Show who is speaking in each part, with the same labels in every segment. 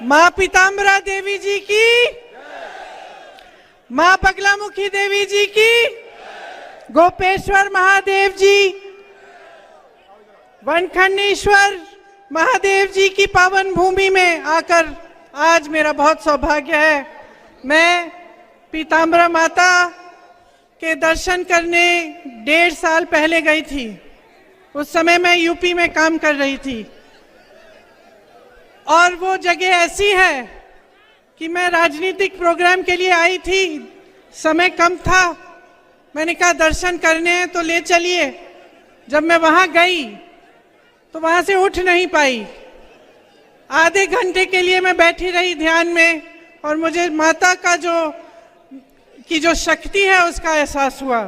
Speaker 1: माँ पीताम्बरा देवी जी की, माँ बगलामुखी देवी जी की, गोपेश्वर महादेव जी, वनखंडेश्वर महादेव जी की पावन भूमि में आकर आज मेरा बहुत सौभाग्य है। मैं पीताम्बरा माता के दर्शन करने 1.5 साल पहले गई थी। उस समय मैं यूपी में काम कर रही थी और वो जगह ऐसी है कि मैं राजनीतिक प्रोग्राम के लिए आई थी, समय कम था, मैंने कहा दर्शन करने हैं तो ले चलिए। जब मैं वहां गई तो वहां से उठ नहीं पाई, आधे घंटे के लिए मैं बैठी रही ध्यान में और मुझे माता का जो शक्ति है उसका एहसास हुआ।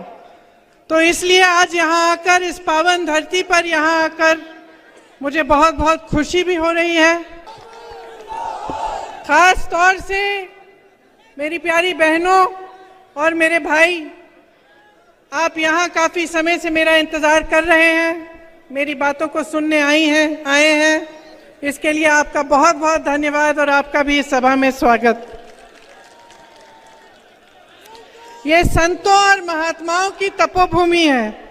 Speaker 1: तो इसलिए आज यहाँ आकर, इस पावन धरती पर यहाँ आकर मुझे बहुत बहुत खुशी भी हो रही है। खास तौर से मेरी प्यारी बहनों और मेरे भाई, आप यहाँ काफी समय से मेरा इंतजार कर रहे हैं, मेरी बातों को सुनने आए हैं। इसके लिए आपका बहुत बहुत धन्यवाद और आपका भी इस सभा में स्वागत। ये संतों और महात्माओं की तपोभूमि है,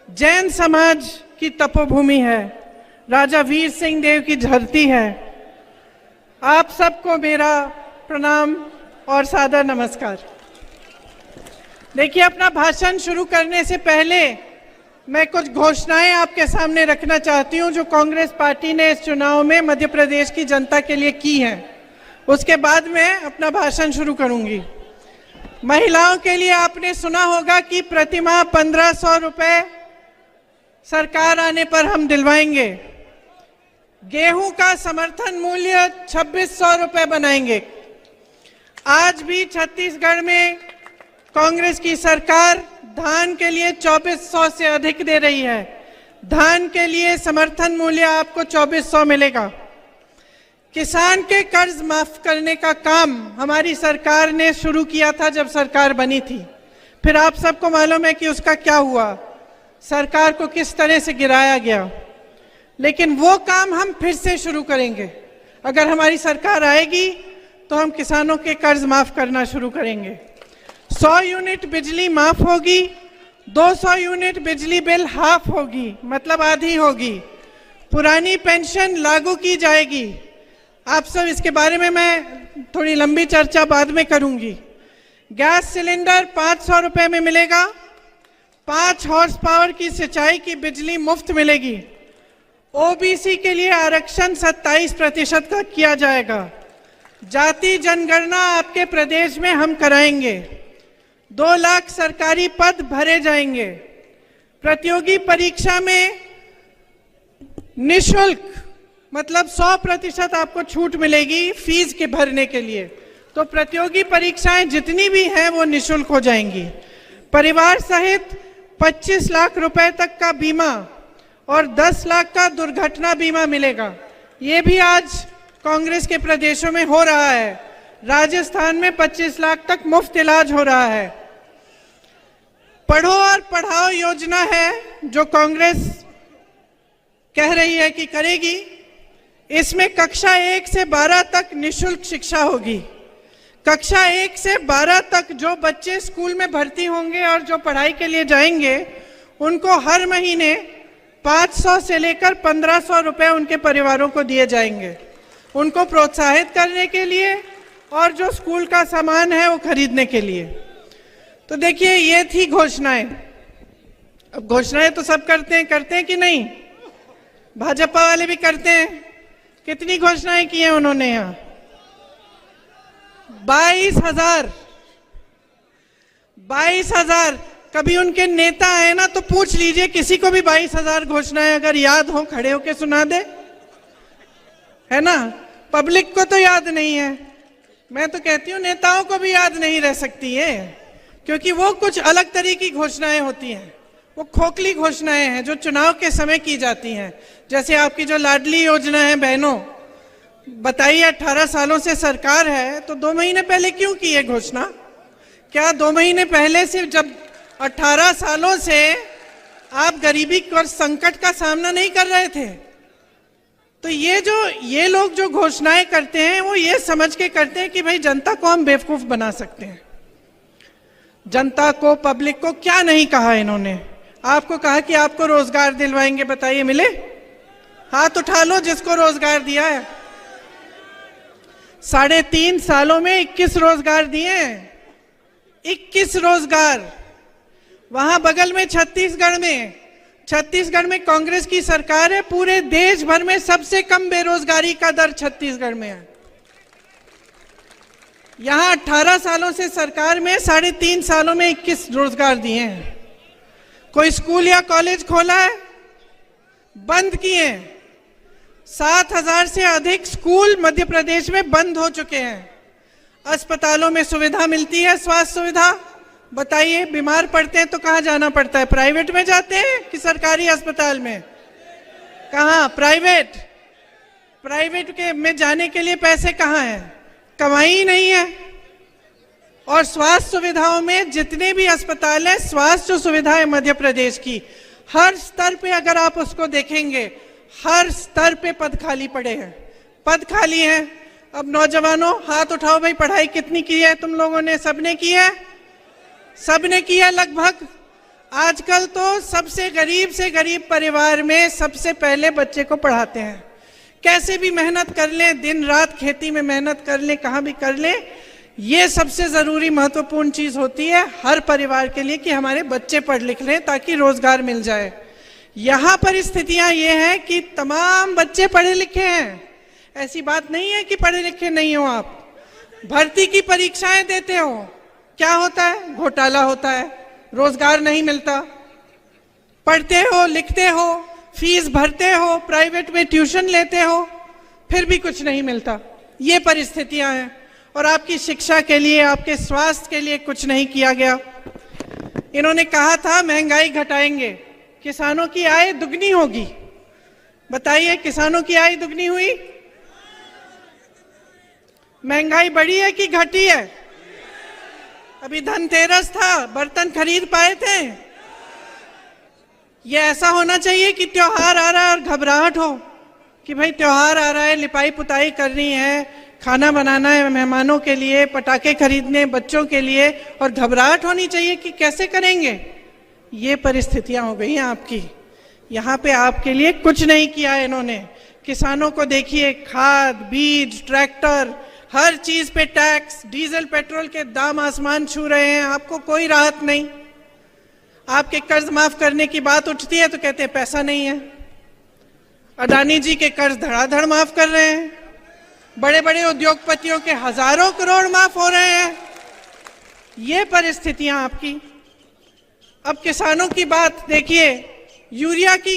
Speaker 1: जैन समाज की तपोभूमि है, राजा वीर सिंह देव की धरती है। आप सबको मेरा प्रणाम और सादर नमस्कार। देखिए, अपना भाषण शुरू करने से पहले मैं कुछ घोषणाएं आपके सामने रखना चाहती हूं जो कांग्रेस पार्टी ने इस चुनाव में मध्य प्रदेश की जनता के लिए की हैं। उसके बाद मैं अपना भाषण शुरू करूंगी। महिलाओं के लिए आपने सुना होगा कि प्रतिमाह 1500 रुपए सरकार आने पर हम दिलवाएंगे। गेहूं का समर्थन मूल्य 2600 रुपए बनाएंगे। आज भी छत्तीसगढ़ में कांग्रेस की सरकार धान के लिए 2400 से अधिक दे रही है। धान के लिए समर्थन मूल्य आपको 2400 मिलेगा। किसान के कर्ज माफ करने का काम हमारी सरकार ने शुरू किया था जब सरकार बनी थी। फिर आप सबको मालूम है कि उसका क्या हुआ, सरकार को किस तरह से गिराया गया। लेकिन वो काम हम फिर से शुरू करेंगे। अगर हमारी सरकार आएगी तो हम किसानों के कर्ज माफ करना शुरू करेंगे। 100 यूनिट बिजली माफ होगी, 200 यूनिट बिजली बिल हाफ होगी, मतलब आधी होगी। पुरानी पेंशन लागू की जाएगी। आप सब इसके बारे में मैं थोड़ी लंबी चर्चा बाद में करूंगी। गैस सिलेंडर 500 रुपए में मिलेगा। 5 हॉर्स पावर की सिंचाई की बिजली मुफ्त मिलेगी। ओबीसी के लिए आरक्षण 27% का किया जाएगा। जाति जनगणना आपके प्रदेश में हम कराएंगे। 2 लाख सरकारी पद भरे जाएंगे। प्रतियोगी परीक्षा में निशुल्क, मतलब 100% आपको छूट मिलेगी फीस के भरने के लिए। तो प्रतियोगी परीक्षाएं जितनी भी हैं वो निशुल्क हो जाएंगी। परिवार सहित 25 लाख रुपए तक का बीमा और 10 लाख का दुर्घटना बीमा मिलेगा। ये भी आज कांग्रेस के प्रदेशों में हो रहा है। राजस्थान में 25 लाख तक मुफ्त इलाज हो रहा है। पढ़ो और पढ़ाओ योजना है जो कांग्रेस कह रही है कि करेगी। इसमें कक्षा 1 से 12 तक निशुल्क शिक्षा होगी। कक्षा 1 से 12 तक जो बच्चे स्कूल में भर्ती होंगे और जो पढ़ाई के लिए जाएंगे उनको हर महीने 500 से लेकर 1500 रुपए उनके परिवारों को दिए जाएंगे, उनको प्रोत्साहित करने के लिए और जो स्कूल का सामान है वो खरीदने के लिए। तो देखिए, ये थी घोषणाएं। अब घोषणाएं तो सब करते हैं कि नहीं? भाजपा वाले भी करते हैं। कितनी घोषणाएं की हैं उन्होंने यहाँ? 22,000। कभी उनके नेता आए ना तो पूछ लीजिए, किसी को भी 22,000 घोषणाएं अगर याद हो, खड़े होके सुना दे, है ना? पब्लिक को तो याद नहीं है। मैं तो कहती हूँ नेताओं को भी याद नहीं रह सकती है, क्योंकि वो कुछ अलग तरह की घोषणाएं होती हैं। वो खोखली घोषणाएं हैं जो चुनाव के समय की जाती हैं। जैसे आपकी जो लाडली योजना है, बहनों बताइए, 18 सालों से सरकार है तो 2 महीने पहले क्यों की है घोषणा? क्या 2 महीने पहले से, जब 18 सालों से आप गरीबी और संकट का सामना नहीं कर रहे थे? तो ये लोग जो घोषणाएं करते हैं वो ये समझ के करते हैं कि भाई जनता को हम बेवकूफ बना सकते हैं। जनता को, पब्लिक को क्या नहीं कहा इन्होंने? आपको कहा कि आपको रोजगार दिलवाएंगे, बताइए मिले? हाथ उठा लो जिसको रोजगार दिया है। 3.5 सालों में 21 रोजगार दिए हैं, 21 रोजगार। वहां बगल में छत्तीसगढ़ में कांग्रेस की सरकार है, पूरे देश भर में सबसे कम बेरोजगारी का दर छत्तीसगढ़ में है। यहां 18 सालों से सरकार में 3.5 सालों में 21 रोजगार दिए हैं। कोई स्कूल या कॉलेज खोला है? बंद किए। 7,000 से अधिक स्कूल मध्य प्रदेश में बंद हो चुके हैं। अस्पतालों में सुविधा मिलती है, स्वास्थ्य सुविधा? बताइए, बीमार पड़ते हैं तो कहाँ जाना पड़ता है? प्राइवेट में जाते हैं कि सरकारी अस्पताल में? कहाँ? प्राइवेट के में जाने के लिए पैसे कहाँ हैं? कमाई ही नहीं है। और स्वास्थ्य सुविधाओं में जितने भी अस्पताल हैं, स्वास्थ्य जो सुविधा है मध्य प्रदेश की, हर स्तर पे अगर आप उसको देखेंगे, हर स्तर पे पद खाली पड़े हैं, पद खाली हैं। अब नौजवानों हाथ उठाओ भाई, पढ़ाई कितनी की है तुम लोगों ने? सबने की है? सबने किया लगभग। आजकल तो सबसे गरीब से गरीब परिवार में सबसे पहले बच्चे को पढ़ाते हैं। कैसे भी मेहनत कर लें, दिन रात खेती में मेहनत कर लें, कहाँ भी कर लें, ये सबसे जरूरी महत्वपूर्ण चीज होती है हर परिवार के लिए कि हमारे बच्चे पढ़ लिख लें ताकि रोजगार मिल जाए। यहाँ परिस्थितियां ये हैं कि तमाम बच्चे पढ़े लिखे हैं। ऐसी बात नहीं है कि पढ़े लिखे नहीं हो आप। भर्ती की परीक्षाएं देते हो, क्या होता है? घोटाला होता है, रोजगार नहीं मिलता। पढ़ते हो, लिखते हो, फीस भरते हो, प्राइवेट में ट्यूशन लेते हो, फिर भी कुछ नहीं मिलता। ये परिस्थितियां हैं। और आपकी शिक्षा के लिए, आपके स्वास्थ्य के लिए कुछ नहीं किया गया। इन्होंने कहा था महंगाई घटाएंगे, किसानों की आय दुगनी होगी। बताइए, किसानों की आय दुगनी हुई? महंगाई बढ़ी है कि घटी है? अभी धनतेरस था, बर्तन खरीद पाए थे? ये ऐसा होना चाहिए कि त्योहार आ रहा है और घबराहट हो कि भाई त्योहार आ रहा है, लिपाई पुताई करनी है, खाना बनाना है मेहमानों के लिए, पटाखे खरीदने बच्चों के लिए, और घबराहट होनी चाहिए कि कैसे करेंगे। ये परिस्थितियां हो गई हैं आपकी। यहाँ पे आपके लिए कुछ नहीं किया है इन्होंने। किसानों को देखिए, खाद, बीज, ट्रैक्टर, हर चीज पे टैक्स, डीजल पेट्रोल के दाम आसमान छू रहे हैं, आपको कोई राहत नहीं। आपके कर्ज माफ करने की बात उठती है तो कहते हैं पैसा नहीं है। अडानी जी के कर्ज धड़ाधड़ माफ कर रहे हैं, बड़े बड़े उद्योगपतियों के हजारों करोड़ माफ हो रहे हैं। ये परिस्थितियां आपकी। अब किसानों की बात देखिए, यूरिया की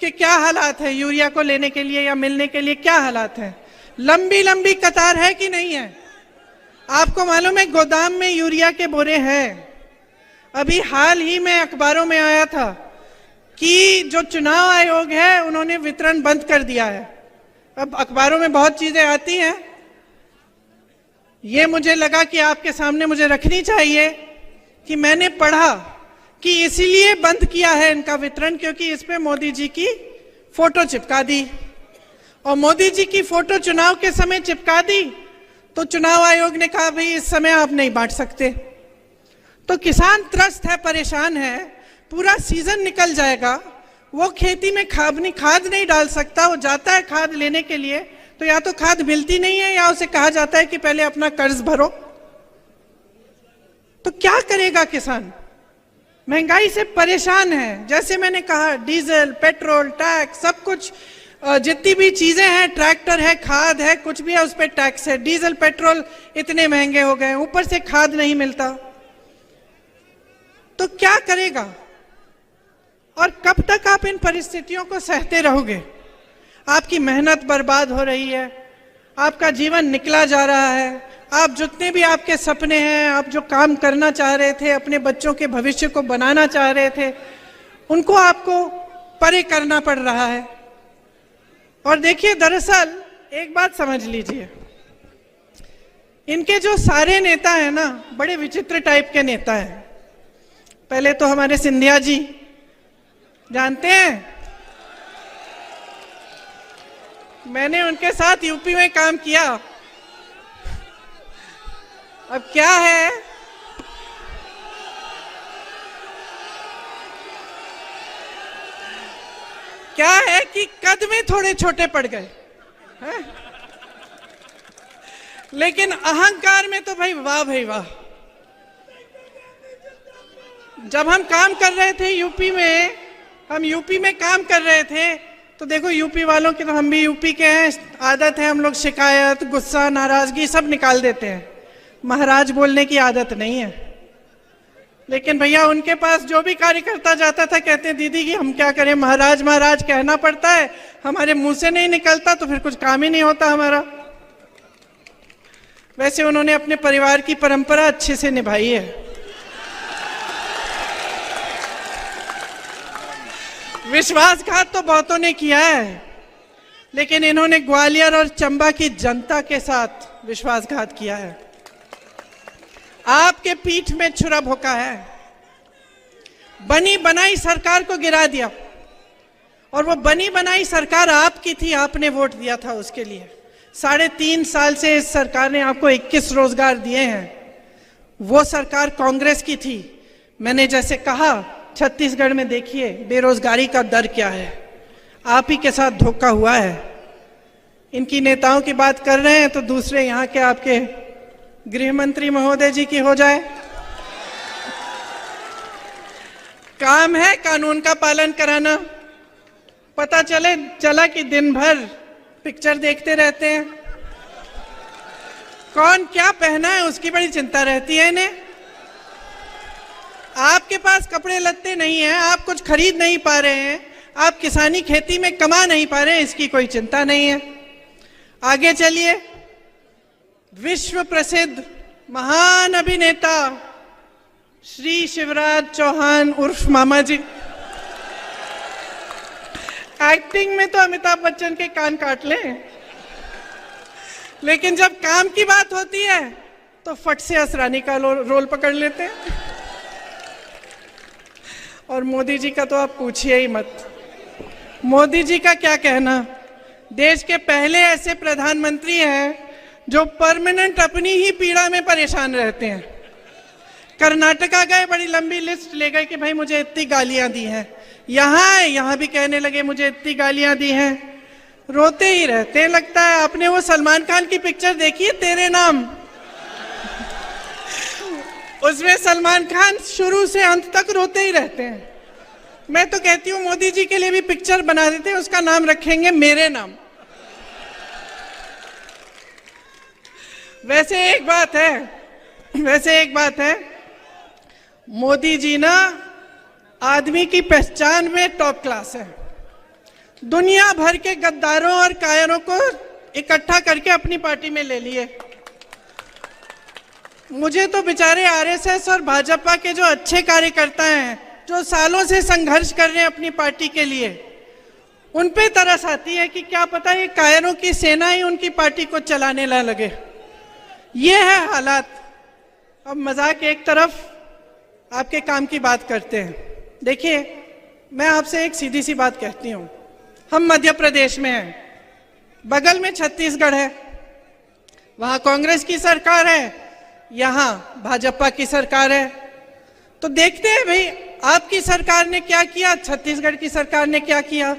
Speaker 1: क्या हालात है? यूरिया को लेने के लिए या मिलने के लिए क्या हालात है? लंबी लंबी कतार है कि नहीं है? आपको मालूम है गोदाम में यूरिया के बोरे हैं। अभी हाल ही में अखबारों में आया था कि जो चुनाव आयोग है उन्होंने वितरण बंद कर दिया है। अब अखबारों में बहुत चीजें आती हैं, ये मुझे लगा कि आपके सामने मुझे रखनी चाहिए कि मैंने पढ़ा कि इसीलिए बंद किया है इनका वितरण, क्योंकि इस पे मोदी जी की फोटो चिपका दी। और मोदी जी की फोटो चुनाव के समय चिपका दी तो चुनाव आयोग ने कहा भाई इस समय आप नहीं बांट सकते। तो किसान त्रस्त है, परेशान है, पूरा सीजन निकल जाएगा, वो खेती में खाद नहीं डाल सकता। वो जाता है खाद लेने के लिए तो या तो खाद मिलती नहीं है या उसे कहा जाता है कि पहले अपना कर्ज भरो। तो क्या करेगा किसान? महंगाई से परेशान है। जैसे मैंने कहा, डीजल, पेट्रोल, टैक्स, सब कुछ, जितनी भी चीजें हैं, ट्रैक्टर है, खाद है, कुछ भी है, उस पर टैक्स है। डीजल पेट्रोल इतने महंगे हो गए, ऊपर से खाद नहीं मिलता। तो क्या करेगा? और कब तक आप इन परिस्थितियों को सहते रहोगे? आपकी मेहनत बर्बाद हो रही है, आपका जीवन निकला जा रहा है, आप जितने भी आपके सपने हैं, आप जो काम करना चाह रहे थे, अपने बच्चों के भविष्य को बनाना चाह रहे थे, उनको आपको परे करना पड़ रहा है। और देखिए, दरअसल एक बात समझ लीजिए, इनके जो सारे नेता हैं ना, बड़े विचित्र टाइप के नेता हैं। पहले तो हमारे सिंधिया जी, जानते हैं? मैंने उनके साथ यूपी में काम किया। अब क्या है कि कद में थोड़े छोटे पड़ गए हैं? लेकिन अहंकार में तो भाई वाह। जब हम काम कर रहे थे यूपी में काम कर रहे थे, तो देखो यूपी वालों की, तो हम भी यूपी के हैं, आदत है हम लोग शिकायत, गुस्सा, नाराजगी सब निकाल देते हैं। महाराज बोलने की आदत नहीं है। लेकिन भैया उनके पास जो भी कार्यकर्ता जाता था, कहते हैं दीदी कि हम क्या करें, महाराज महाराज कहना पड़ता है, हमारे मुंह से नहीं निकलता तो फिर कुछ काम ही नहीं होता हमारा। वैसे उन्होंने अपने परिवार की परंपरा अच्छे से निभाई है। विश्वासघात तो बहुतों ने किया है, लेकिन इन्होंने ग्वालियर और चंबा की जनता के साथ विश्वासघात किया है। आपके पीठ में छुरा भोंका है, बनी बनाई सरकार को गिरा दिया, और वो बनी बनाई सरकार आपकी थी, आपने वोट दिया था उसके लिए। 3.5 साल से इस सरकार ने आपको 21 रोजगार दिए हैं। वो सरकार कांग्रेस की थी। मैंने जैसे कहा, छत्तीसगढ़ में देखिए बेरोजगारी का दर क्या है, आप ही के साथ धोखा हुआ है। इनकी नेताओं की बात कर रहे हैं तो दूसरे यहाँ के आपके गृह मंत्री महोदय जी की हो जाए। काम है कानून का पालन कराना। पता चला कि दिन भर पिक्चर देखते रहते हैं, कौन क्या पहना है उसकी बड़ी चिंता रहती है इन्हें। आपके पास कपड़े लत्ते नहीं है, आप कुछ खरीद नहीं पा रहे हैं, आप किसानी खेती में कमा नहीं पा रहे हैं, इसकी कोई चिंता नहीं है। आगे चलिए, विश्व प्रसिद्ध महान अभिनेता श्री शिवराज चौहान उर्फ मामा जी, एक्टिंग में तो अमिताभ बच्चन के कान काट लें, लेकिन जब काम की बात होती है तो फट से असरानी का रोल पकड़ लेते हैं। और मोदी जी का तो आप पूछिए ही मत। मोदी जी का क्या कहना, देश के पहले ऐसे प्रधानमंत्री हैं जो परमानेंट अपनी ही पीड़ा में परेशान रहते हैं। कर्नाटका गए, बड़ी लंबी लिस्ट ले गए कि भाई मुझे इतनी गालियां दी हैं, यहाँ भी कहने लगे मुझे इतनी गालियां दी हैं, रोते ही रहते हैं। लगता है आपने वो सलमान खान की पिक्चर देखी है तेरे नाम, उसमें सलमान खान शुरू से अंत तक रोते ही रहते हैं। मैं तो कहती हूँ मोदी जी के लिए भी पिक्चर बना देते हैं, उसका नाम रखेंगे मेरे नाम। वैसे एक बात है, मोदी जी ना आदमी की पहचान में टॉप क्लास है। दुनिया भर के गद्दारों और कायरों को इकट्ठा करके अपनी पार्टी में ले लिए। मुझे तो बेचारे आरएसएस और भाजपा के जो अच्छे कार्यकर्ता हैं, जो सालों से संघर्ष कर रहे हैं अपनी पार्टी के लिए, उन पे तरस आती है कि क्या पता ये कायरों की सेना ही उनकी पार्टी को चलाने ना लगे। ये है हालात। अब मजाक एक तरफ, आपके काम की बात करते हैं। देखिए, मैं आपसे एक सीधी सी बात कहती हूँ, हम मध्य प्रदेश में हैं, बगल में छत्तीसगढ़ है, वहाँ कांग्रेस की सरकार है, यहाँ भाजपा की सरकार है। तो देखते हैं भाई आपकी सरकार ने क्या किया, छत्तीसगढ़ की सरकार ने क्या किया,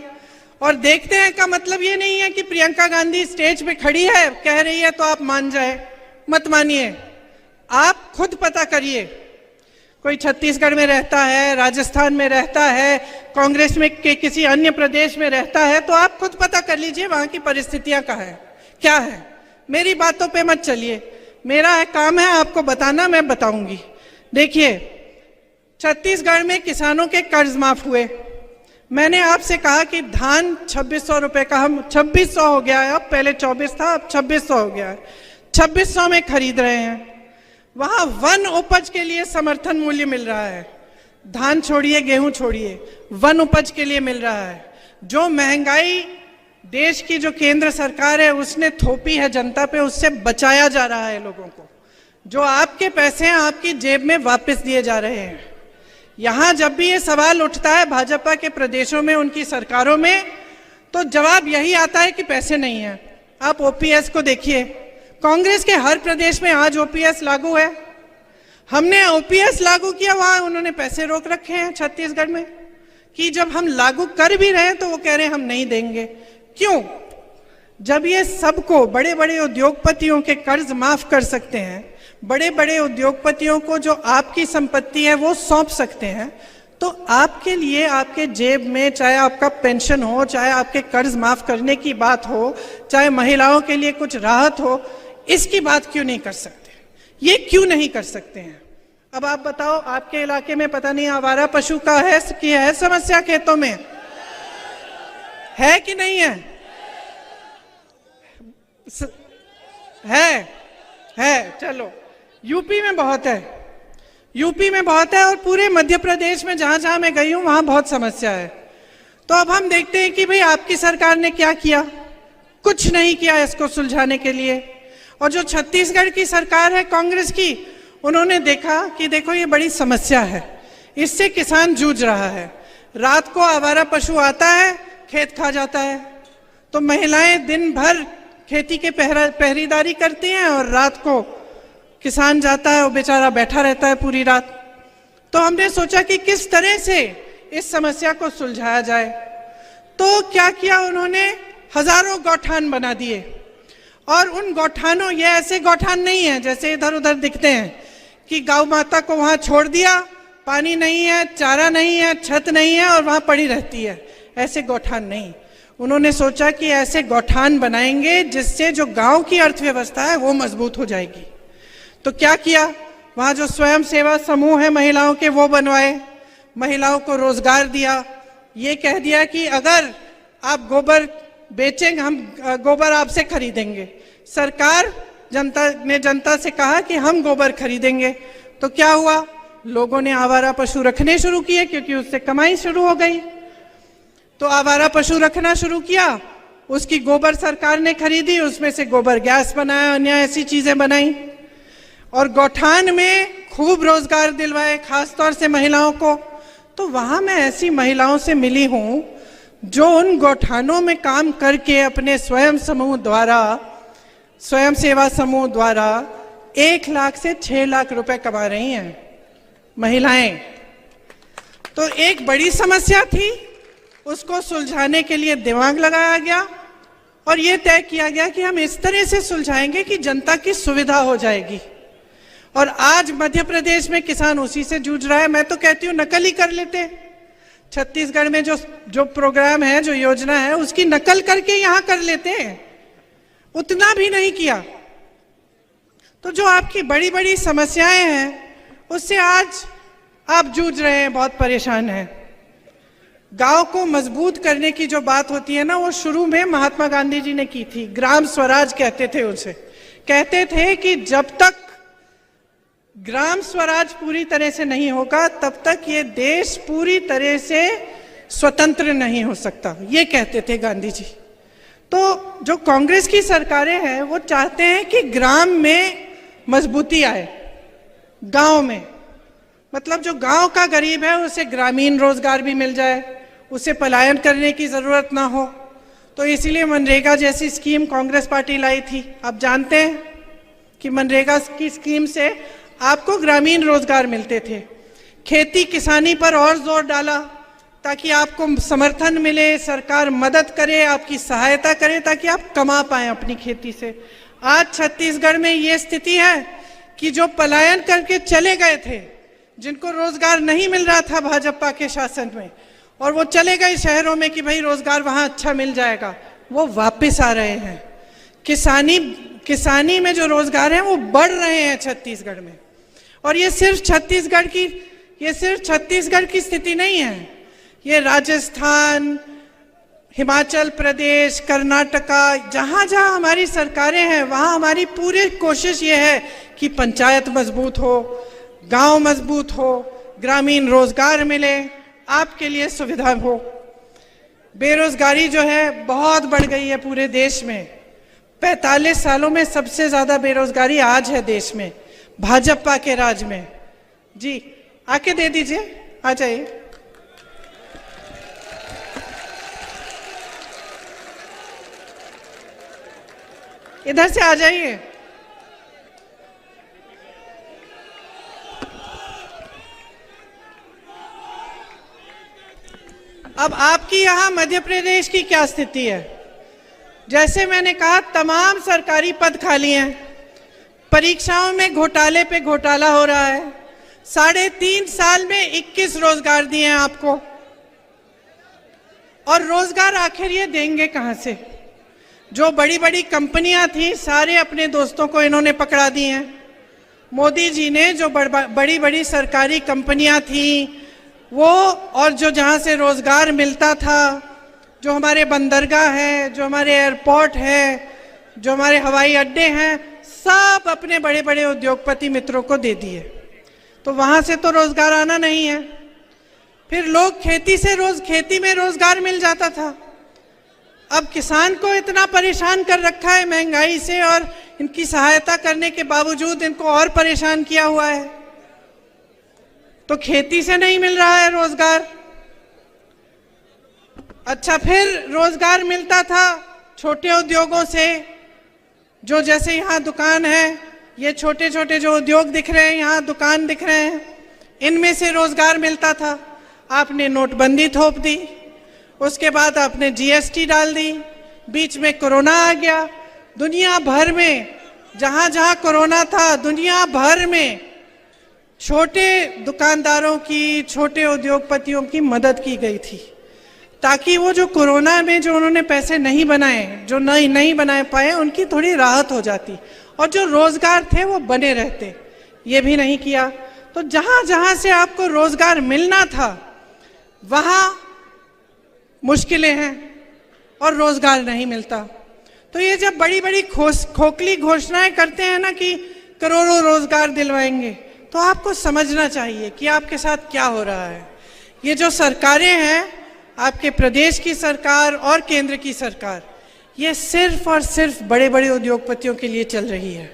Speaker 1: और देखते हैं का मतलब ये नहीं है कि प्रियंका गांधी स्टेज पे खड़ी है कह रही है तो आप मान जाए। मत मानिए, आप खुद पता करिए। कोई छत्तीसगढ़ में रहता है, राजस्थान में रहता है, कांग्रेस में के किसी अन्य प्रदेश में रहता है, तो आप खुद पता कर लीजिए वहां की परिस्थितियां क्या है। मेरी बातों पे मत चलिए, मेरा काम है आपको बताना, मैं बताऊंगी। देखिए, छत्तीसगढ़ में किसानों के कर्ज माफ हुए। मैंने आपसे कहा कि धान 2600 रुपए का, हम 2600 हो गया है, अब पहले 24 था, अब 2600 हो गया है, 2600 में खरीद रहे हैं। वहां वन उपज के लिए समर्थन मूल्य मिल रहा है। धान छोड़िए, गेहूं छोड़िए, वन उपज के लिए मिल रहा है। जो महंगाई देश की जो केंद्र सरकार है उसने थोपी है जनता पे, उससे बचाया जा रहा है लोगों को। जो आपके पैसे हैं आपकी जेब में वापस दिए जा रहे हैं। यहां जब भी ये सवाल उठता है भाजपा के प्रदेशों में, उनकी सरकारों में, तो जवाब यही आता है कि पैसे नहीं है। आप ओपीएस को देखिए, कांग्रेस के हर प्रदेश में आज ओपीएस लागू है। हमने ओपीएस लागू किया, वहां उन्होंने पैसे रोक रखे हैं छत्तीसगढ़ में, कि जब हम लागू कर भी रहे हैं तो वो कह रहे हैं हम नहीं देंगे। क्यों? जब ये सबको, बड़े बड़े उद्योगपतियों के कर्ज माफ कर सकते हैं, बड़े बड़े उद्योगपतियों को जो आपकी संपत्ति है वो सौंप सकते हैं, तो आपके लिए, आपके जेब में, चाहे आपका पेंशन हो, चाहे आपके कर्ज माफ करने की बात हो, चाहे महिलाओं के लिए कुछ राहत हो, इसकी बात क्यों नहीं कर सकते? ये क्यों नहीं कर सकते हैं? अब आप बताओ, आपके इलाके में पता नहीं आवारा पशु का है समस्या खेतों में, है कि नहीं है? है। चलो, यूपी में बहुत है, यूपी में बहुत है, और पूरे मध्य प्रदेश में जहां जहां मैं गई हूं वहां बहुत समस्या है। तो अब हम देखते हैं कि भाई आपकी सरकार ने क्या किया? कुछ नहीं किया इसको सुलझाने के लिए। और जो छत्तीसगढ़ की सरकार है कांग्रेस की, उन्होंने देखा कि देखो ये बड़ी समस्या है, इससे किसान जूझ रहा है। रात को आवारा पशु आता है, खेत खा जाता है, तो महिलाएं दिन भर खेती के पहरेदारी करती हैं और रात को किसान जाता है, वो बेचारा बैठा रहता है पूरी रात। तो हमने सोचा कि किस तरह से इस समस्या को सुलझाया जाए। तो क्या किया उन्होंने? हजारों गौठान बना दिए, और उन गौठानों, ये ऐसे गौठान नहीं है जैसे इधर उधर दिखते हैं कि गौ माता को वहां छोड़ दिया, पानी नहीं है, चारा नहीं है, छत नहीं है और वहां पड़ी रहती है, ऐसे गौठान नहीं। उन्होंने सोचा कि ऐसे गौठान बनाएंगे जिससे जो गांव की अर्थव्यवस्था है वो मजबूत हो जाएगी। तो क्या किया? वहां जो स्वयं सेवा समूह है महिलाओं के, वो बनवाए, महिलाओं को रोजगार दिया। ये कह दिया कि अगर आप गोबर बेचेंगे, हम गोबर आपसे खरीदेंगे। सरकार जनता से कहा कि हम गोबर खरीदेंगे। तो क्या हुआ? लोगों ने आवारा पशु रखने शुरू किए, क्योंकि उससे कमाई शुरू हो गई। तो आवारा पशु रखना शुरू किया, उसकी गोबर सरकार ने खरीदी, उसमें से गोबर गैस बनाया, अन्य ऐसी चीजें बनाई, और गौठान में खूब रोजगार दिलवाए, खासतौर से महिलाओं को। तो वहां मैं ऐसी महिलाओं से मिली हूं जो उन गौठानों में काम करके अपने स्वयं सेवा समूह द्वारा 1 लाख से 6 लाख रुपए कमा रही हैं महिलाएं। तो एक बड़ी समस्या थी, उसको सुलझाने के लिए दिमाग लगाया गया और ये तय किया गया कि हम इस तरह से सुलझाएंगे कि जनता की सुविधा हो जाएगी। और आज मध्य प्रदेश में किसान उसी से जूझ रहा है। मैं तो कहती हूँ नकल ही कर लेते। छत्तीसगढ़ में जो प्रोग्राम है, जो योजना है, उसकी नकल करके यहाँ कर लेते हैं, उतना भी नहीं किया। तो जो आपकी बड़ी बड़ी समस्याएं हैं उससे आज आप जूझ रहे हैं, बहुत परेशान हैं। गांव को मजबूत करने की जो बात होती है ना, वो शुरू में महात्मा गांधी जी ने की थी। ग्राम स्वराज कहते थे उसे। कहते थे कि जब तक ग्राम स्वराज पूरी तरह से नहीं होगा तब तक ये देश पूरी तरह से स्वतंत्र नहीं हो सकता, ये कहते थे गांधी जी। तो जो कांग्रेस की सरकारें हैं वो चाहते हैं कि ग्राम में मजबूती आए, गांव में, मतलब जो गांव का गरीब है उसे ग्रामीण रोजगार भी मिल जाए, उसे पलायन करने की जरूरत ना हो। तो इसीलिए मनरेगा जैसी स्कीम कांग्रेस पार्टी लाई थी। आप जानते हैं कि मनरेगा की स्कीम से आपको ग्रामीण रोजगार मिलते थे। खेती किसानी पर और जोर डाला ताकि आपको समर्थन मिले, सरकार मदद करे, आपकी सहायता करे ताकि आप कमा पाएं अपनी खेती से। आज छत्तीसगढ़ में ये स्थिति है कि जो पलायन करके चले गए थे, जिनको रोजगार नहीं मिल रहा था भाजपा के शासन में, और वो चले गए शहरों में कि भाई रोजगार वहां अच्छा मिल जाएगा, वो वापस आ रहे हैं। किसानी में जो रोजगार है वो बढ़ रहे हैं छत्तीसगढ़ में। और ये सिर्फ छत्तीसगढ़ की स्थिति नहीं है, ये राजस्थान, हिमाचल प्रदेश, कर्नाटका, जहां जहां हमारी सरकारें हैं वहां हमारी पूरी कोशिश ये है कि पंचायत मजबूत हो, गांव मजबूत हो, ग्रामीण रोजगार मिले, आपके लिए सुविधा हो। बेरोजगारी जो है बहुत बढ़ गई है पूरे देश में। 45 सालों में सबसे ज्यादा बेरोजगारी आज है देश में, भाजपा के राज में। जी आके दे दीजिए, आ जाइए। इधर से आ जाइए। अब आपकी यहां मध्य प्रदेश की क्या स्थिति है? जैसे मैंने कहा, तमाम सरकारी पद खाली हैं, परीक्षाओं में घोटाले पे घोटाला हो रहा है। 3.5 साल में 21 रोजगार दिए हैं आपको, और रोजगार आखिर ये देंगे कहां से? जो बड़ी बड़ी कंपनियां थी, सारे अपने दोस्तों को इन्होंने पकड़ा दी हैं। मोदी जी ने जो बड़ी बड़ी सरकारी कंपनियां थी वो, और जो जहां से रोजगार मिलता था, जो हमारे बंदरगाह है, जो हमारे एयरपोर्ट है, जो हमारे हवाई अड्डे हैं, सब अपने बड़े बड़े उद्योगपति मित्रों को दे दिए। तो वहां से तो रोजगार आना नहीं है। फिर लोग खेती में रोजगार मिल जाता था। अब किसान को इतना परेशान कर रखा है महंगाई से, और इनकी सहायता करने के बावजूद इनको और परेशान किया हुआ है। तो खेती से नहीं मिल रहा है रोजगार। अच्छा, फिर रोजगार मिलता था छोटे उद्योगों से, जो जैसे यहाँ दुकान है, ये छोटे छोटे जो उद्योग दिख रहे हैं, यहाँ दुकान दिख रहे हैं, इनमें से रोजगार मिलता था। आपने नोटबंदी थोप दी, उसके बाद आपने जीएसटी डाल दी, बीच में कोरोना आ गया। दुनिया भर में जहाँ जहाँ कोरोना था, दुनिया भर में छोटे दुकानदारों की, छोटे उद्योगपतियों की मदद की गई थी, ताकि वो जो कोरोना में जो उन्होंने पैसे नहीं बनाए, जो नहीं बना पाए, उनकी थोड़ी राहत हो जाती, और जो रोजगार थे वो बने रहते। ये भी नहीं किया। तो जहां जहां से आपको रोजगार मिलना था, वहां मुश्किलें हैं और रोजगार नहीं मिलता। तो ये जब बड़ी बड़ी खोखली घोषणाएं करते हैं ना कि करोड़ों रोजगार दिलवाएंगे, तो आपको समझना चाहिए कि आपके साथ क्या हो रहा है। ये जो सरकारें हैं, आपके प्रदेश की सरकार और केंद्र की सरकार, ये सिर्फ और सिर्फ बड़े बड़े उद्योगपतियों के लिए चल रही है।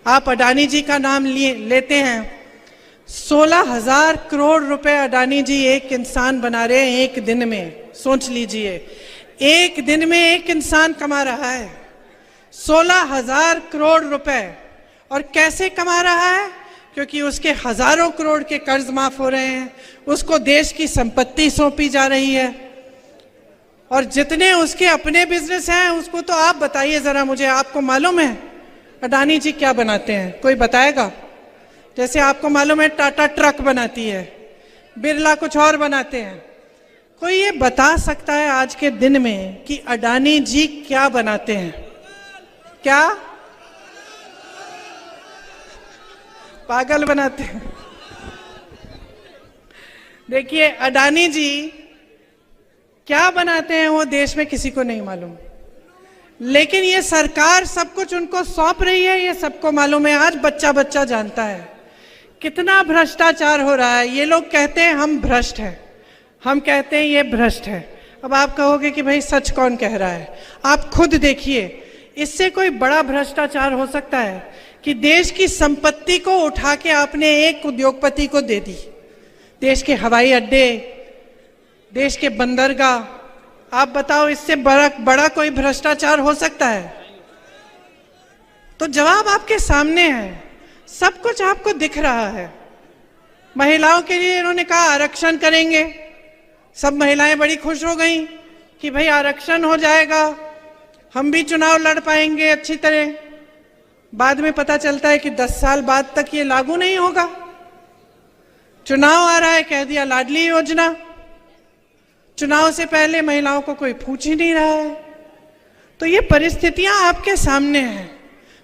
Speaker 1: आप अडानी जी का नाम लेते हैं, 16,000 करोड़ रुपए अडानी जी एक इंसान बना रहे हैं एक दिन में। सोच लीजिए, एक दिन में एक इंसान कमा रहा है 16,000 करोड़ रुपए। और कैसे कमा रहा है? क्योंकि उसके हजारों करोड़ के कर्ज माफ हो रहे हैं, उसको देश की संपत्ति सौंपी जा रही है, और जितने उसके अपने बिजनेस हैं उसको तो आप बताइए जरा मुझे, आपको मालूम है अडानी जी क्या बनाते हैं? कोई बताएगा? जैसे आपको मालूम है टाटा ट्रक बनाती है, बिरला कुछ और बनाते हैं। कोई ये बता सकता है आज के दिन में कि अडानी जी क्या बनाते हैं? क्या? पागल बनाते हैं। देखिए, अडानी जी क्या बनाते हैं वो देश में किसी को नहीं मालूम, लेकिन ये सरकार सब कुछ उनको सौंप रही है, ये सबको मालूम है। आज बच्चा बच्चा जानता है कितना भ्रष्टाचार हो रहा है। ये लोग कहते हैं हम भ्रष्ट हैं, हम कहते हैं ये भ्रष्ट है। अब आप कहोगे कि भाई सच कौन कह रहा है? आप खुद देखिए, इससे कोई बड़ा भ्रष्टाचार हो सकता है कि देश की संपत्ति को उठा के आपने एक उद्योगपति को दे दी? देश के हवाई अड्डे, देश के बंदरगाह, आप बताओ इससे बड़ा कोई भ्रष्टाचार हो सकता है? तो जवाब आपके सामने है, सब कुछ आपको दिख रहा है। महिलाओं के लिए इन्होंने कहा आरक्षण करेंगे, सब महिलाएं बड़ी खुश हो गई कि भाई आरक्षण हो जाएगा, हम भी चुनाव लड़ पाएंगे अच्छी तरह। बाद में पता चलता है कि 10 साल बाद तक ये लागू नहीं होगा। चुनाव आ रहा है, कह दिया लाडली योजना। चुनाव से पहले महिलाओं को कोई पूछ ही नहीं रहा है। तो ये परिस्थितियां आपके सामने हैं।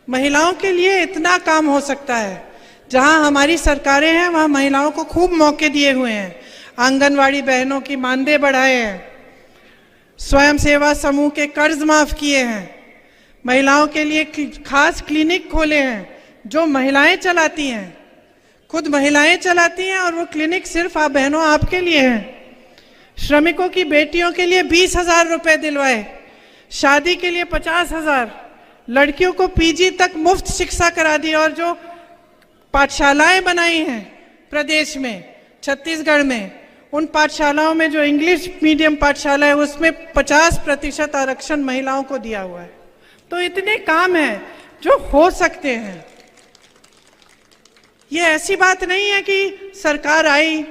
Speaker 1: महिलाओं के लिए इतना काम हो सकता है। जहां हमारी सरकारें हैं वहां महिलाओं को खूब मौके दिए हुए हैं। आंगनवाड़ी बहनों की मानदेय बढ़ाए हैं, स्वयं सेवा समूह के कर्ज माफ किए हैं, महिलाओं के लिए खास क्लिनिक खोले हैं जो महिलाएं चलाती हैं, खुद महिलाएं चलाती हैं, और वो क्लिनिक सिर्फ आप बहनों आपके लिए हैं। श्रमिकों की बेटियों के लिए 20,000 रुपए दिलवाए, शादी के लिए 50,000, लड़कियों को पीजी तक मुफ्त शिक्षा करा दी। और जो पाठशालाएं बनाई हैं प्रदेश में, छत्तीसगढ़ में, उन पाठशालाओं में जो इंग्लिश मीडियम पाठशाला है उसमें 50% आरक्षण महिलाओं को दिया हुआ है। तो इतने काम हैं जो हो सकते हैं। ये ऐसी बात नहीं है कि सरकार आई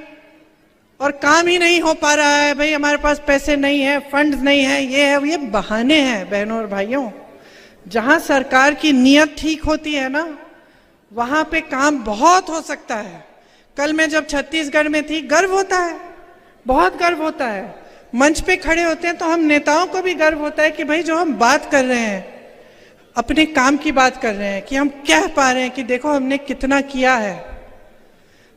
Speaker 1: और काम ही नहीं हो पा रहा है, भाई हमारे पास पैसे नहीं है, फंड्स नहीं है, ये बहाने हैं बहनों और भाइयों। जहां सरकार की नीयत ठीक होती है ना, वहां पे काम बहुत हो सकता है। कल मैं जब छत्तीसगढ़ में थी, गर्व होता है, बहुत गर्व होता है। मंच पे खड़े होते हैं तो हम नेताओं को भी गर्व होता है कि भाई जो हम बात कर रहे हैं, अपने काम की बात कर रहे हैं, कि हम कह पा रहे हैं कि देखो हमने कितना किया है,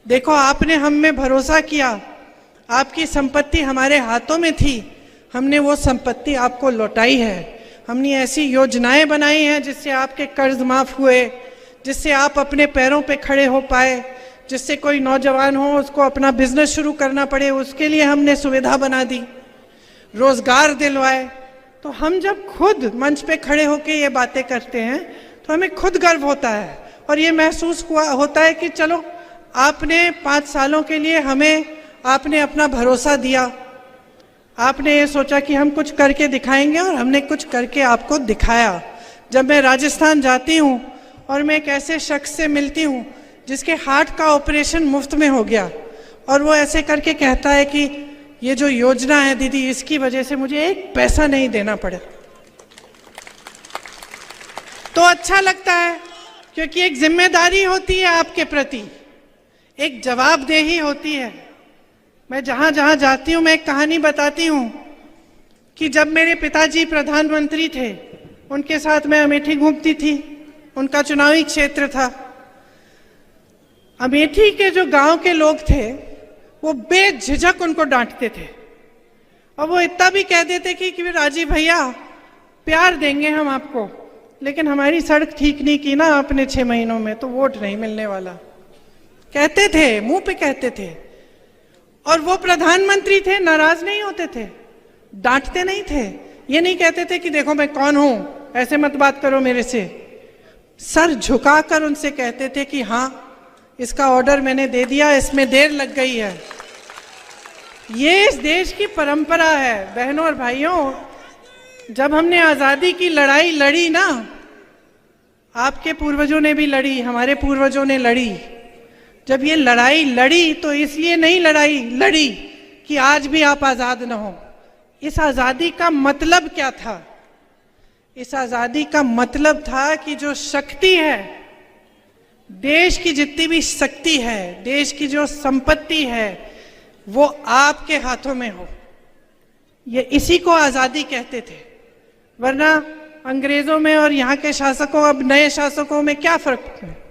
Speaker 1: देखो आपने हम में भरोसा किया, आपकी संपत्ति हमारे हाथों में थी, हमने वो संपत्ति आपको लौटाई है। हमने ऐसी योजनाएं बनाई हैं जिससे आपके कर्ज माफ हुए, जिससे आप अपने पैरों पे खड़े हो पाए, जिससे कोई नौजवान हो उसको अपना बिजनेस शुरू करना पड़े उसके लिए हमने सुविधा बना दी, रोजगार दिलवाए। तो हम जब खुद मंच पे खड़े होके ये बातें करते हैं तो हमें खुद गर्व होता है और ये महसूस होता है कि चलो आपने 5 सालों के लिए हमें आपने अपना भरोसा दिया, आपने ये सोचा कि हम कुछ करके दिखाएंगे और हमने कुछ करके आपको दिखाया। जब मैं राजस्थान जाती हूँ और मैं एक ऐसे शख्स से मिलती हूँ जिसके हार्ट का ऑपरेशन मुफ्त में हो गया और वो ऐसे करके कहता है कि ये जो योजना है दीदी, इसकी वजह से मुझे 1 पैसा नहीं देना पड़ा, तो अच्छा लगता है, क्योंकि एक जिम्मेदारी होती है आपके प्रति, एक जवाबदेही होती है। मैं जहां जहां जाती हूं मैं एक कहानी बताती हूं कि जब मेरे पिताजी प्रधानमंत्री थे, उनके साथ मैं अमेठी घूमती थी, उनका चुनावी क्षेत्र था। अमेठी के जो गांव के लोग थे वो बेझिझक उनको डांटते थे और वो इतना भी कह देते कि राजीव भैया प्यार देंगे हम आपको, लेकिन हमारी सड़क ठीक नहीं की ना आपने 6 महीनों में तो वोट नहीं मिलने वाला। कहते थे, मुंह पे कहते थे। और वो प्रधानमंत्री थे, नाराज नहीं होते थे, डांटते नहीं थे, ये नहीं कहते थे कि देखो मैं कौन हूं, ऐसे मत बात करो मेरे से। सर झुकाकर उनसे कहते थे कि हाँ इसका ऑर्डर मैंने दे दिया, इसमें देर लग गई है। ये इस देश की परंपरा है बहनों और भाइयों। जब हमने आजादी की लड़ाई लड़ी ना, आपके पूर्वजों ने भी लड़ी, हमारे पूर्वजों ने लड़ी। जब ये लड़ाई लड़ी तो इसलिए नहीं लड़ी कि आज भी आप आजाद न हो। इस आजादी का मतलब क्या था? इस आजादी का मतलब था कि जो शक्ति है, देश की जितनी भी शक्ति है, देश की जो संपत्ति है, वो आपके हाथों में हो। ये इसी को आजादी कहते थे। वरना अंग्रेजों में और यहाँ के शासकों, अब नए शासकों में क्या फर्क है?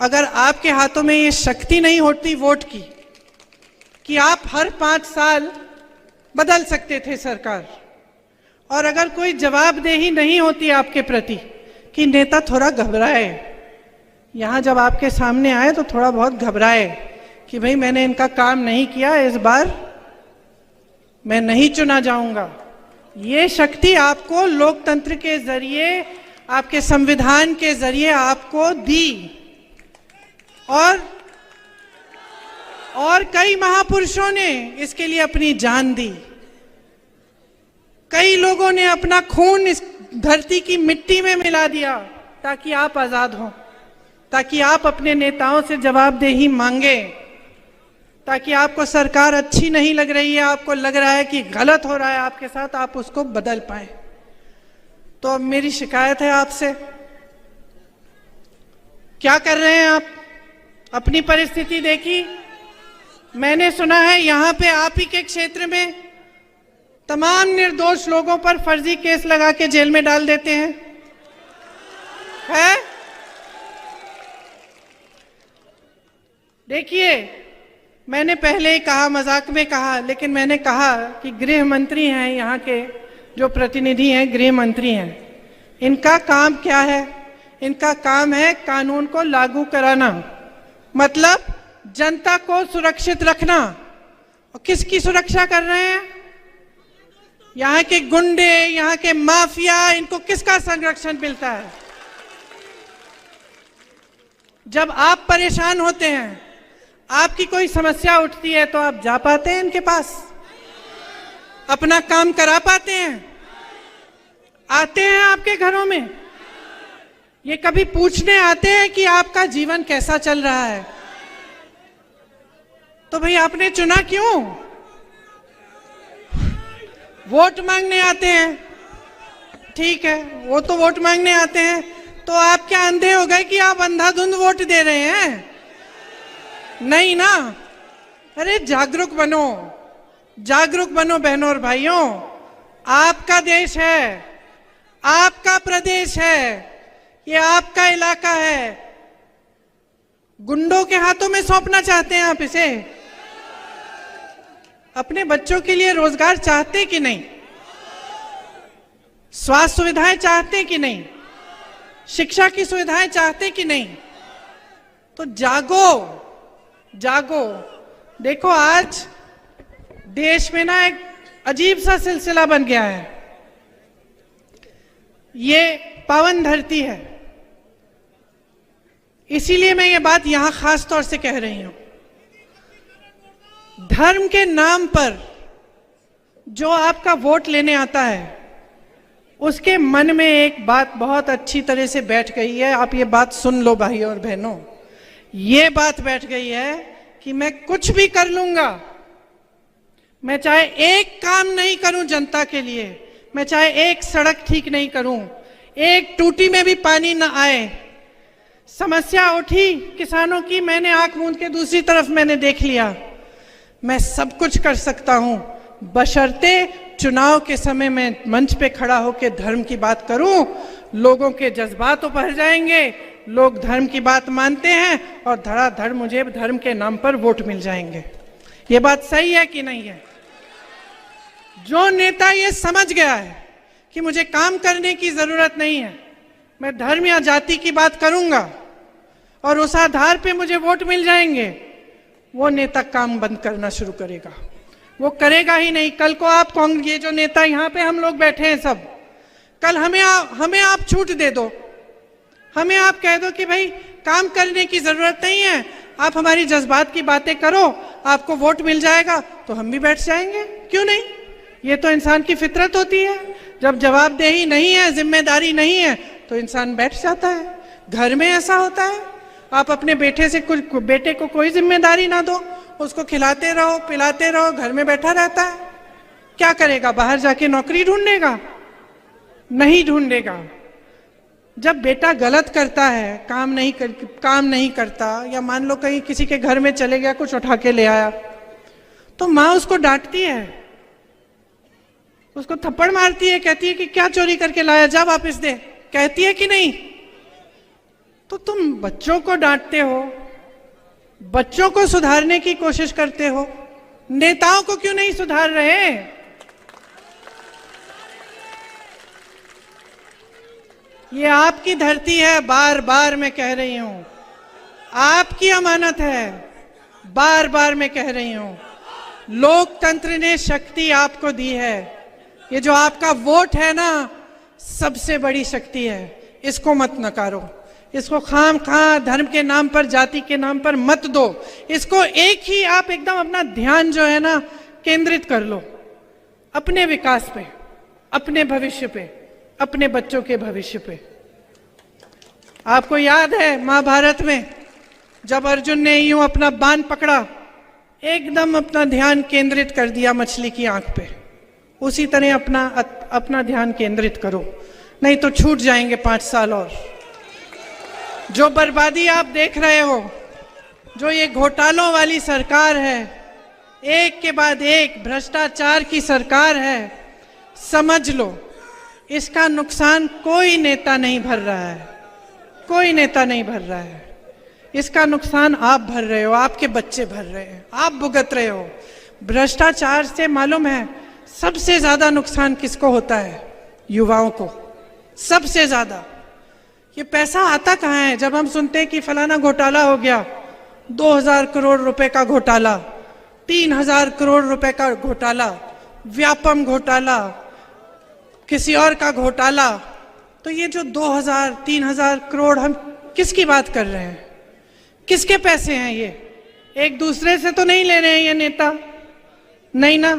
Speaker 1: अगर आपके हाथों में ये शक्ति नहीं होती वोट की कि आप हर 5 साल बदल सकते थे सरकार, और अगर कोई जवाबदेही नहीं होती आपके प्रति कि नेता थोड़ा घबराए, यहाँ जब आपके सामने आए तो थोड़ा बहुत घबराए कि भाई मैंने इनका काम नहीं किया, इस बार मैं नहीं चुना जाऊंगा। ये शक्ति आपको लोकतंत्र के जरिए, आपके संविधान के जरिए आपको दी। और कई महापुरुषों ने इसके लिए अपनी जान दी। कई लोगों ने अपना खून इस धरती की मिट्टी में मिला दिया ताकि आप आजाद हों, ताकि आप अपने नेताओं से जवाबदेही मांगे, ताकि आपको सरकार अच्छी नहीं लग रही है, आपको लग रहा है कि गलत हो रहा है आपके साथ, आप उसको बदल पाए। तो अब मेरी शिकायत है आपसे, क्या कर रहे हैं आप? अपनी परिस्थिति देखी। मैंने सुना है यहां पे आप ही के क्षेत्र में तमाम निर्दोष लोगों पर फर्जी केस लगा के जेल में डाल देते हैं, है? देखिए, मैंने पहले ही कहा, मजाक में कहा, लेकिन मैंने कहा कि गृह मंत्री हैं यहाँ के जो प्रतिनिधि हैं, गृह मंत्री हैं, इनका काम क्या है? इनका काम है कानून को लागू कराना, मतलब जनता को सुरक्षित रखना। और किसकी सुरक्षा कर रहे हैं? यहाँ के गुंडे, यहाँ के माफिया, इनको किसका संरक्षण मिलता है? जब आप परेशान होते हैं, आपकी कोई समस्या उठती है, तो आप जा पाते हैं इनके पास? अपना काम करा पाते हैं? आते हैं आपके घरों में? ये कभी पूछने आते हैं कि आपका जीवन कैसा चल रहा है? तो भाई आपने चुना क्यों? वोट मांगने आते हैं, ठीक है, वो तो वोट मांगने आते हैं, तो आप क्या अंधे हो गए कि आप अंधाधुंध वोट दे रहे हैं? नहीं ना। अरे जागरूक बनो, जागरूक बनो बहनों और भाइयों। आपका देश है, आपका प्रदेश है, ये आपका इलाका है। गुंडों के हाथों में सौंपना चाहते हैं आप इसे? अपने बच्चों के लिए रोजगार चाहते कि नहीं? स्वास्थ्य सुविधाएं चाहते कि नहीं? शिक्षा की सुविधाएं चाहते कि नहीं? तो जागो, जागो। देखो आज देश में ना एक अजीब सा सिलसिला बन गया है। ये पावन धरती है, इसीलिए मैं ये बात यहां खास तौर से कह रही हूं। धर्म के नाम पर जो आपका वोट लेने आता है, उसके मन में एक बात बहुत अच्छी तरह से बैठ गई है। आप ये बात सुन लो भाइयों और बहनों, ये बात बैठ गई है कि मैं कुछ भी कर लूंगा, मैं चाहे एक काम नहीं करूं जनता के लिए, मैं चाहे एक सड़क ठीक नहीं करूं, एक टूटी में भी पानी न आए, समस्या उठी किसानों की, मैंने आंख मूंद के दूसरी तरफ मैंने देख लिया, मैं सब कुछ कर सकता हूं, बशर्ते चुनाव के समय में मंच पे खड़ा होकर धर्म की बात करूं। लोगों के जज्बात उभर जाएंगे, लोग धर्म की बात मानते हैं और धड़ाधड़ मुझे धर्म के नाम पर वोट मिल जाएंगे। ये बात सही है कि नहीं है? जो नेता ये समझ गया है कि मुझे काम करने की जरूरत नहीं है, मैं धर्म या जाति की बात करूंगा और उस आधार पे मुझे वोट मिल जाएंगे, वो नेता काम बंद करना शुरू करेगा। वो करेगा ही नहीं। कल को आप ये जो नेता यहाँ पे हम लोग बैठे हैं सब, कल हमें आप छूट दे दो, हमें आप कह दो कि भाई काम करने की जरूरत नहीं है, आप हमारी जज्बात की बातें करो, आपको वोट मिल जाएगा, तो हम भी बैठ जाएंगे। क्यों नहीं? ये तो इंसान की फितरत होती है। जब जवाबदेही नहीं है, जिम्मेदारी नहीं है, तो इंसान बैठ जाता है। घर में ऐसा होता है, आप अपने बेटे को कोई जिम्मेदारी ना दो, उसको खिलाते रहो, पिलाते रहो, घर में बैठा रहता है। क्या करेगा? बाहर जाके नौकरी ढूंढेगा? नहीं ढूंढेगा। जब बेटा गलत करता है, काम नहीं करता, या मान लो कहीं किसी के घर में चले गया, कुछ उठा के ले आया, तो माँ उसको डांटती है, उसको थप्पड़ मारती है, कहती है कि क्या चोरी करके लाया, जा वापस दे, कहती है कि नहीं? तो तुम बच्चों को डांटते हो, बच्चों को सुधारने की कोशिश करते हो, नेताओं को क्यों नहीं सुधार रहे? ये आपकी धरती है, बार बार मैं कह रही हूं, आपकी अमानत है, बार बार मैं कह रही हूं। लोकतंत्र ने शक्ति आपको दी है, ये जो आपका वोट है ना, सबसे बड़ी शक्ति है। इसको मत नकारो, इसको खाम खा धर्म के नाम पर, जाति के नाम पर मत दो। इसको एक ही आप एकदम अपना ध्यान जो है ना केंद्रित कर लो अपने विकास पे, अपने भविष्य पे, अपने बच्चों के भविष्य पे। आपको याद है महाभारत में जब अर्जुन ने यूं अपना बाण पकड़ा, एकदम अपना ध्यान केंद्रित कर दिया मछली की आंख पे, उसी तरह अपना ध्यान केंद्रित करो, नहीं तो छूट जाएंगे 5 साल और। जो बर्बादी आप देख रहे हो, जो ये घोटालों वाली सरकार है, एक के बाद एक भ्रष्टाचार की सरकार है, समझ लो इसका नुकसान कोई नेता नहीं भर रहा है, कोई नेता नहीं भर रहा है। इसका नुकसान आप भर रहे हो, आपके बच्चे भर रहे हैं, आप भुगत रहे हो। भ्रष्टाचार से मालूम है सबसे ज्यादा नुकसान किसको होता है? युवाओं को, सबसे ज्यादा। ये पैसा आता कहाँ है? जब हम सुनते हैं कि फलाना घोटाला हो गया, 2000 करोड़ रुपए का घोटाला, 3000 करोड़ रुपए का घोटाला, व्यापम घोटाला, किसी और का घोटाला, तो ये जो 2000-3000 करोड़, हम किसकी बात कर रहे हैं? किसके पैसे हैं ये? एक दूसरे से तो नहीं ले रहे हैं ये नेता, नहीं ना,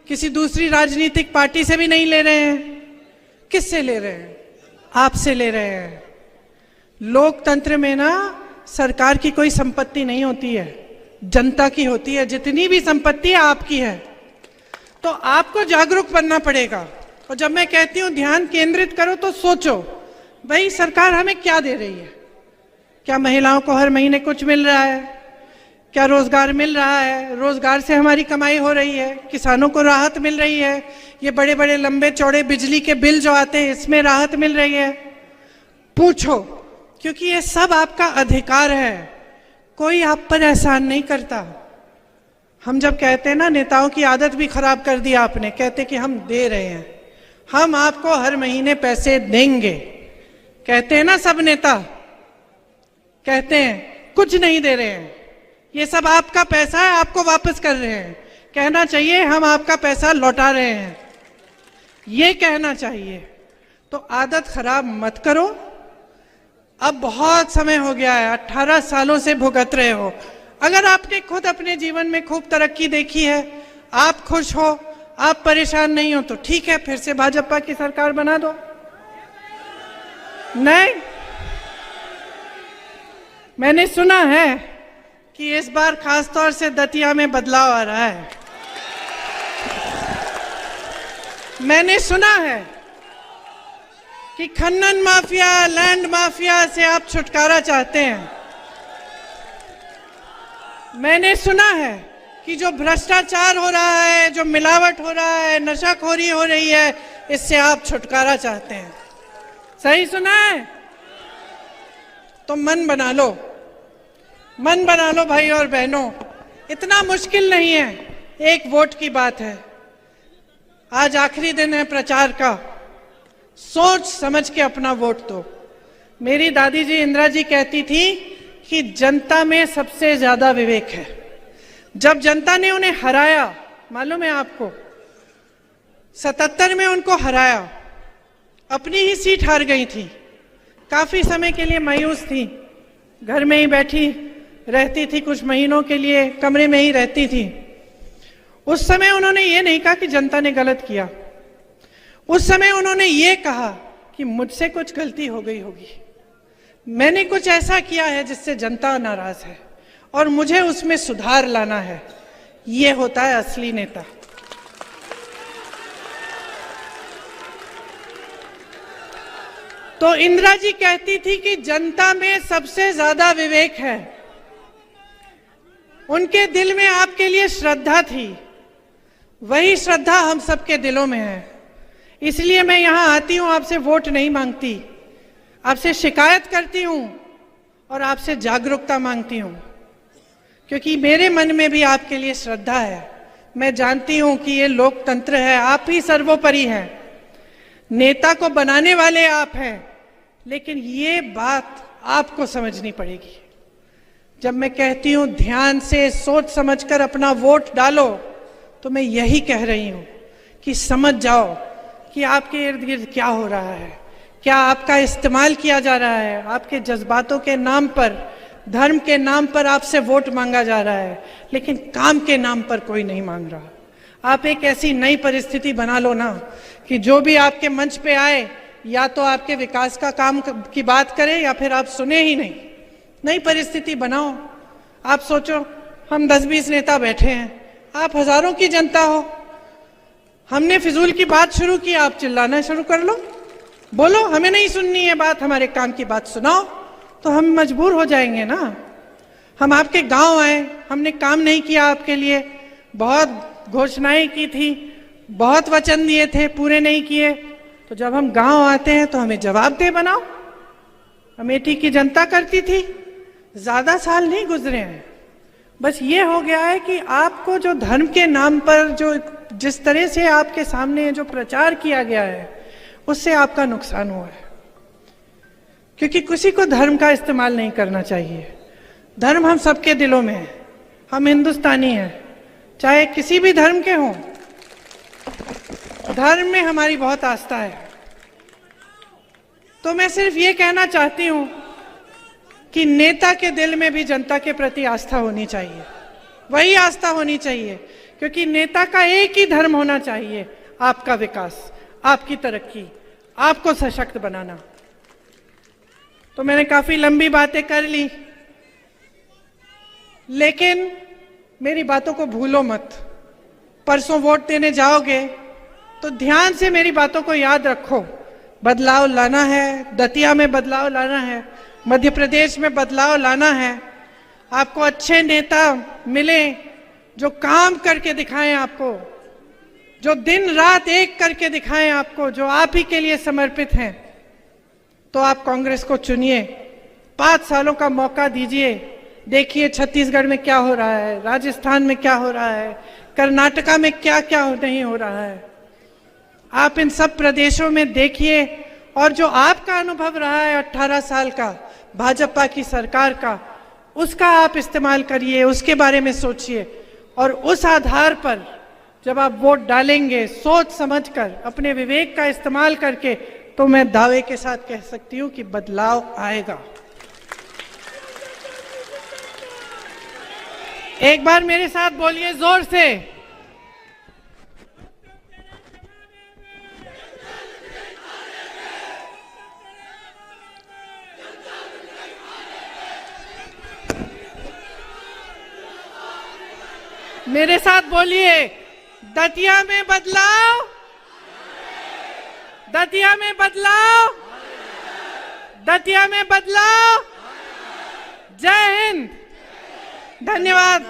Speaker 1: किसी दूसरी राजनीतिक पार्टी से भी नहीं ले रहे हैं। किससे ले रहे हैं? आपसे ले रहे हैं। लोकतंत्र में ना सरकार की कोई संपत्ति नहीं होती है, जनता की होती है। जितनी भी संपत्ति है आपकी है। तो आपको जागरूक बनना पड़ेगा। और जब मैं कहती हूं ध्यान केंद्रित करो तो सोचो भाई सरकार हमें क्या दे रही है। क्या महिलाओं को हर महीने कुछ मिल रहा है? क्या रोजगार मिल रहा है? रोजगार से हमारी कमाई हो रही है? किसानों को राहत मिल रही है? ये बड़े बड़े लंबे चौड़े बिजली के बिल जो आते हैं इसमें राहत मिल रही है? पूछो, क्योंकि ये सब आपका अधिकार है। कोई आप पर एहसान नहीं करता। हम जब कहते हैं ना, नेताओं की आदत भी खराब कर दी आपने, कहते कि हम दे रहे हैं, हम आपको हर महीने पैसे देंगे, कहते हैं ना सब नेता, कहते हैं कुछ नहीं दे रहे हैं, ये सब आपका पैसा है, आपको वापस कर रहे हैं। कहना चाहिए हम आपका पैसा लौटा रहे हैं, ये कहना चाहिए। तो आदत खराब मत करो। अब बहुत समय हो गया है, 18 सालों से भुगत रहे हो। अगर आपने खुद अपने जीवन में खूब तरक्की देखी है, आप खुश हो, आप परेशान नहीं हो, तो ठीक है, फिर से भाजपा की सरकार बना दो। नहीं, मैंने सुना है कि इस बार खासतौर से दतिया में बदलाव आ रहा है। मैंने सुना है कि खनन माफिया, लैंड माफिया से आप छुटकारा चाहते हैं। मैंने सुना है कि जो भ्रष्टाचार हो रहा है, जो मिलावट हो रहा है, नशाखोरी हो रही है, इससे आप छुटकारा चाहते हैं। सही सुना है? तो मन बना लो, मन बना लो भाई और बहनों। इतना मुश्किल नहीं है, एक वोट की बात है। आज आखिरी दिन है प्रचार का, सोच समझ के अपना वोट दो। मेरी दादी जी इंदिरा जी कहती थी कि जनता में सबसे ज्यादा विवेक है। जब जनता ने उन्हें हराया, मालूम है आपको, 77 में उनको हराया, अपनी ही सीट हार गई थी, काफी समय के लिए मायूस थी, घर में ही बैठी रहती थी, कुछ महीनों के लिए कमरे में ही रहती थी। उस समय उन्होंने ये नहीं कहा कि जनता ने गलत किया, उस समय उन्होंने ये कहा कि मुझसे कुछ गलती हो गई होगी, मैंने कुछ ऐसा किया है जिससे जनता नाराज है और मुझे उसमें सुधार लाना है। ये होता है असली नेता। तो इंदिरा जी कहती थी कि जनता में सबसे ज्यादा विवेक है। उनके दिल में आपके लिए श्रद्धा थी, वही श्रद्धा हम सबके दिलों में है। इसलिए मैं यहां आती हूं, आपसे वोट नहीं मांगती, आपसे शिकायत करती हूं और आपसे जागरूकता मांगती हूं, क्योंकि मेरे मन में भी आपके लिए श्रद्धा है। मैं जानती हूं कि ये लोकतंत्र है, आप ही सर्वोपरि हैं, नेता को बनाने वाले आप हैं, लेकिन ये बात आपको समझनी पड़ेगी। जब मैं कहती हूं ध्यान से सोच समझकर अपना वोट डालो, तो मैं यही कह रही हूं कि समझ जाओ कि आपके इर्द गिर्द क्या हो रहा है, क्या आपका इस्तेमाल किया जा रहा है, आपके जज्बातों के नाम पर, धर्म के नाम पर आपसे वोट मांगा जा रहा है, लेकिन काम के नाम पर कोई नहीं मांग रहा। आप एक ऐसी नई परिस्थिति बना लो ना कि जो भी आपके मंच पे आए, या तो आपके विकास का काम की बात करे या फिर आप सुने ही नहीं। नई परिस्थिति बनाओ। आप सोचो हम 10-20 नेता बैठे हैं, आप हजारों की जनता हो, हमने फिजूल की बात शुरू की, आप चिल्लाना शुरू कर लो, बोलो हमें नहीं सुननी है बात, हमारे काम की बात सुनाओ, तो हम मजबूर हो जाएंगे ना। हम आपके गांव आए, हमने काम नहीं किया आपके लिए, बहुत घोषणाएं की थी, बहुत वचन दिए थे, पूरे नहीं किए, तो जब हम गांव आते हैं तो हमें जवाबदेह बनाओ। अमेठी की जनता करती थी, ज्यादा साल नहीं गुजरे हैं, बस ये हो गया है कि आपको जो धर्म के नाम पर जो जिस तरह से आपके सामने जो प्रचार किया गया है, उससे आपका नुकसान हुआ है। क्योंकि किसी को धर्म का इस्तेमाल नहीं करना चाहिए। धर्म हम सबके दिलों में है, हम हिंदुस्तानी हैं, चाहे किसी भी धर्म के हों। धर्म में हमारी बहुत आस्था है। तो मैं सिर्फ ये कहना चाहती हूं कि नेता के दिल में भी जनता के प्रति आस्था होनी चाहिए, वही आस्था होनी चाहिए, क्योंकि नेता का एक ही धर्म होना चाहिए, आपका विकास, आपकी तरक्की, आपको सशक्त बनाना। तो मैंने काफी लंबी बातें कर ली, लेकिन मेरी बातों को भूलो मत। परसों वोट देने जाओगे तो ध्यान से मेरी बातों को याद रखो। बदलाव लाना है, दतिया में बदलाव लाना है, मध्य प्रदेश में बदलाव लाना है। आपको अच्छे नेता मिले जो काम करके दिखाएं आपको, जो दिन रात एक करके दिखाएं आपको, जो आप ही के लिए समर्पित हैं। तो आप कांग्रेस को चुनिए, 5 सालों का मौका दीजिए। देखिए छत्तीसगढ़ में क्या हो रहा है, राजस्थान में क्या हो रहा है, कर्नाटका में क्या क्या नहीं हो रहा है। आप इन सब प्रदेशों में देखिए, और जो आपका अनुभव रहा है 18 साल का भाजपा की सरकार का, उसका आप इस्तेमाल करिए, उसके बारे में सोचिए। और उस आधार पर जब आप वोट डालेंगे, सोच समझकर, अपने विवेक का इस्तेमाल करके, तो मैं दावे के साथ कह सकती हूं कि बदलाव आएगा। एक बार मेरे साथ बोलिए जोर से, मेरे साथ बोलिए, दतिया में बदलाव, दतिया में बदलाव, दतिया में बदलाव। जय हिंद, धन्यवाद।